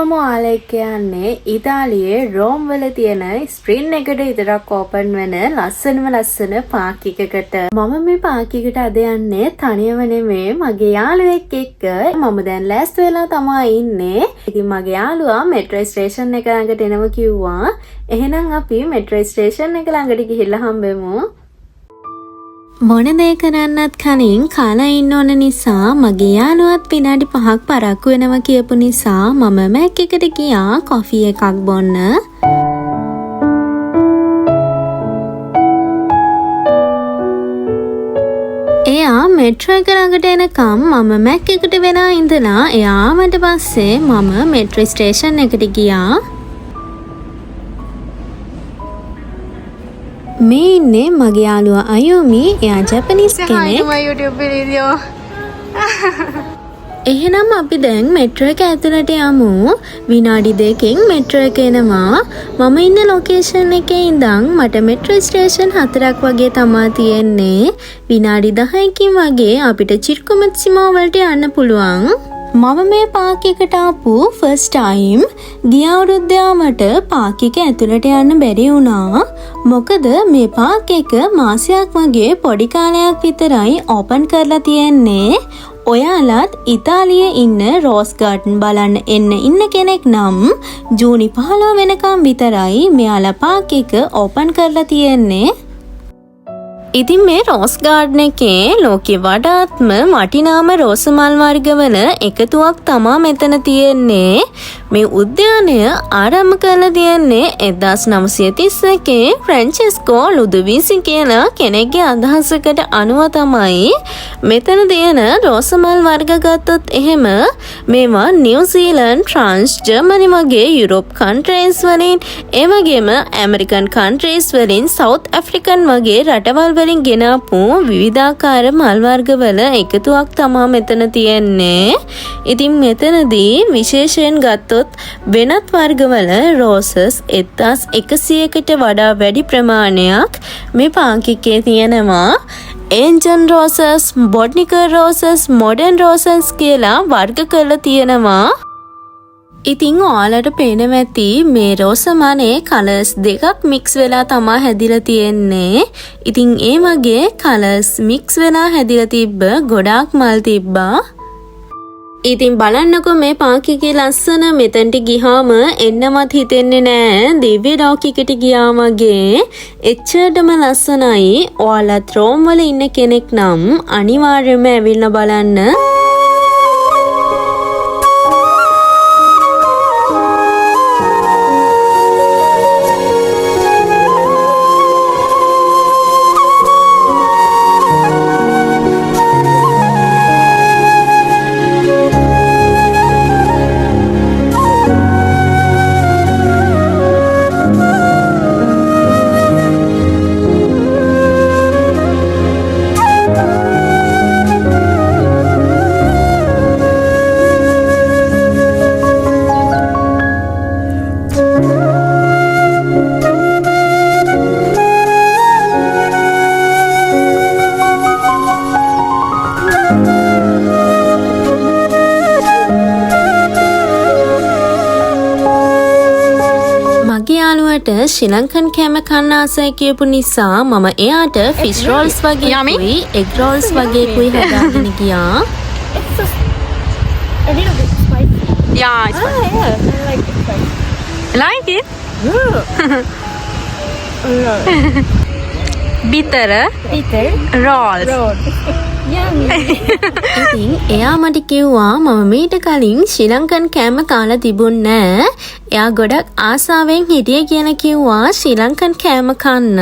මම ඔයාලට කියන්නේ ඉතාලියේ රෝම් වල තියෙන ස්ප්‍රින් එකට විතරක් ඕපන් වෙන ලස්සන පාක් එකකට. මම මේ පාක් එකට අද යන්නේ තනියම නෙමෙයි මගේ යාළුවෙක් එක්ක. මම දැන් ලෑස්ති වෙලා තමයි ඉන්නේ. ඉතින් මගේ යාළුවා මෙට්‍රෝ ස්ටේෂන් එක ළඟට එනවා කිව්වා. එහෙනම් අපි මෙට්‍රෝ ස්ටේෂන් එක ළඟට ගිහිල්ලා හම්බෙමු. මොන දේ කරන්නත් කලින් කාලා ඉන්න ඕන නිසා මගේ යාළුවත් විනාඩි 5ක් පරක්කු වෙනවා කියපු නිසා මම මැක් එකට ගියා කොෆි එකක් බොන්න. එයා මෙට්‍රෝ එක ළඟට එනකම් මම මැක් එකට වෙලා ඉඳලා එයා ආවට පස්සේ මම මෙට්‍රෝ ස්ටේෂන් එකට ගියා. මේ ඉන්නේ මගේ යාළුවා අයුමි. එයා ජපනීස් කෙනෙක්. එහෙනම් අපි දැන් මෙට්‍රෝ එක ඇතුළට යමු. විනාඩි 2කින් මෙට්‍රෝ එක එනවා. මම ඉන්න ලොකේෂන් එකේ ඉඳන් මට මෙට්‍රෝ ස්ටේෂන් 4ක් වගේ තමා තියෙන්නේ. විනාඩි 10කින් වගේ අපිට චිර්කුමත්සිමෝ වලට යන්න පුළුවන්. මම මේ පාක් එකට ආපු ෆස්ට් ටයිම්. ගිය අවුරුද්දේ මට පාක් එක ඇතුළට යන්න බැරි වුණා. මොකද මේ පාක් එක මාසයක් වගේ පොඩි කාලයක් විතරයි ඕපන් කරලා තියෙන්නේ. ඔයාලත් ඉතාලියේ ඉන්න රෝස් ගාඩන් බලන්න ඉන්න කෙනෙක් නම් ජූනි 15 වෙනකම් විතරයි මෙයාලා පාක් එක ඕපන් කරලා තියෙන්නේ. ඉතින් මේ රෝස් ගාඩන් එකේ ලෝකේ වඩාත්ම වටිනාම රෝස මල් වර්ගවල එකතුවක් තමා මෙතන තියෙන්නේ. මේ උද්‍යානය ආරම්භ කරලා තියෙන්නේ 1931 ෆ්‍රැන්චෙස්කෝ ලුඩවිසි කියලා කෙනෙක්ගේ අදහසකට අනුව තමයි. මෙතන තියෙන රෝස මල් වර්ග ගත්තොත් එහෙම මේවා නිව්සීලන්ත, ෆ්‍රාන්ස්, ජර්මනි වගේ යුරෝප් කන්ට්‍රීස් වලින්, ඒ වගේම ඇමරිකන් කන්ට්‍රීස් වලින්, සවුත් ඇෆ්‍රිකන් වගේ රටවල් වලින් ගෙනාපු විවිධාකාර මල් වර්ගවල එකතුවක් තමා මෙතන තියෙන්නේ. ඉතින් මෙතනදී විශේෂයෙන් ගත්තොත් වෙනත් වර්ගවල රෝසස් 1100කට වඩා වැඩි ප්‍රමාණයක් මේ පාක් එකේ තියෙනවා. ඒන්ජන් roses, botanical roses, modern roses කියලා වර්ග කරලා තියෙනවා. ඉතින් ඔයාලට පේනවා ඇති මේ රෝස මලේ කලර්ස් දෙකක් මික්ස් වෙලා තමා හැදිලා තියෙන්නේ. ඉතින් ඒ වගේ කලර්ස් මික්ස් වෙලා හැදිලා තිබ්බ ගොඩාක් මල් තිබ්බා. ඉතින් බලන්නකෝ මේ පාක් එකේ ලස්සන. මෙතනට ගියාම එන්නවත් හිතෙන්නේ නෑ දිව්‍ය ලෝකයකට ගියා වගේ. එච්චරටම ලස්සනයි. ඔයාලත් රෝම් වල ඉන්න කෙනෙක් නම් අනිවාර්යයෙන්ම ඇවිල්ලා බලන්න. ශ්‍රී ලංකන් කෑම කන්න ආසයි කියපු නිසා මම එයාට ෆිෂ් රෝල්ස් වගේ කුයි එග් රෝල්ස් වගේ කුයි හදාගෙන ගියා. A little bit spicy. Yeah, it's Yeah, I like it spicy. like it? bitter rolls. Yummy. ඉතින් එයා මට කිව්වා මම මීට කලින් ශ්‍රී ලංකන් කෑම කාලා තිබුණේ නෑ. එයා ගොඩක් ආසාවෙන් හිටියේ කියලා කිව්වා ශ්‍රී ලංකන් කෑම කන්න.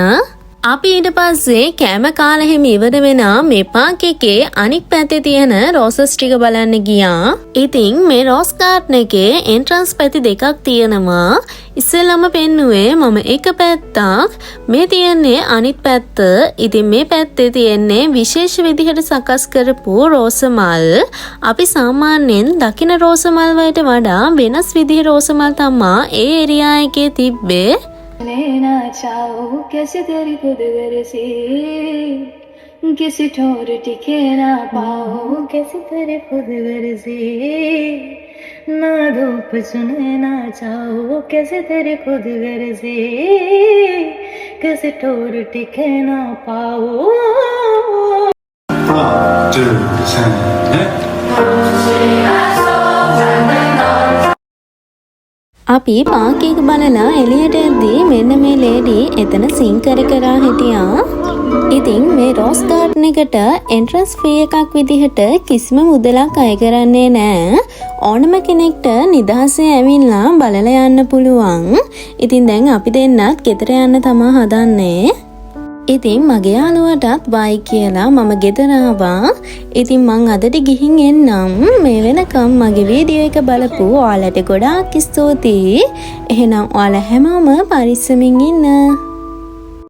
අපි ඊට පස්සේ කෑම කාලා හැම ඉවර වෙනා මේ පාක් එකේ අනික් පැත්තේ තියෙන රෝසස් ටික බලන්න ගියා. ඉතින් මේ රෝස් ගාඩන් එකේ එන්ට්‍රන්ස් පැති දෙකක් තියෙනවා. ඉස්සෙල්ලාම පෙන්නුවේ මම එක පැත්තක්. මේ තියෙන්නේ අනිත් පැත්ත. ඉතින් මේ පැත්තේ තියෙන්නේ විශේෂ විදිහට සකස් කරපු රෝස මල්. අපි සාමාන්‍යයෙන් දකින රෝස මල් වලට වඩා වෙනස් විදිහේ රෝස මල් තමා ඒ ඒරියා එකේ තිබ්බේ. लेना चाहो कैसे तेरी खुद से किसी ठोर टिके ना पाओ कैसे तेरे खुद से ना धूप चुने ना चाहो कैसे तेरे खुद गर्जे कैसे ठोर टिके ना पाओ 1, 2, 3, 넷. අපි පාක් එක බලලා එළියට එද්දී මෙන්න මේ ලේඩි එතන සිං කර කරා හිටියා. ඉතින් මේ රෝස් ගාඩන් එකට එන්ට්‍රන්ස් ෆී එකක් විදිහට කිසිම මුදලක් අය කරන්නේ නෑ. ඕනම කෙනෙක්ට නිදහසේ ඇවිල්ලා බලලා යන්න පුළුවන්. ඉතින් දැන් අපි දෙන්නත් ගෙදර යන්න තමා හදන්නේ. ඉතින් මගේ යාළුවටත් බයි කියලා මම ගෙදර ආවා. ඉතින් මං අදට ගිහින් එන්නම්. මේ වෙනකම් මගේ වීඩියෝ එක බලපු ඔයාලට ගොඩාක් ස්තුතියි. එහෙනම් ඔයාලා හැමෝම පරිස්සමින් ඉන්න.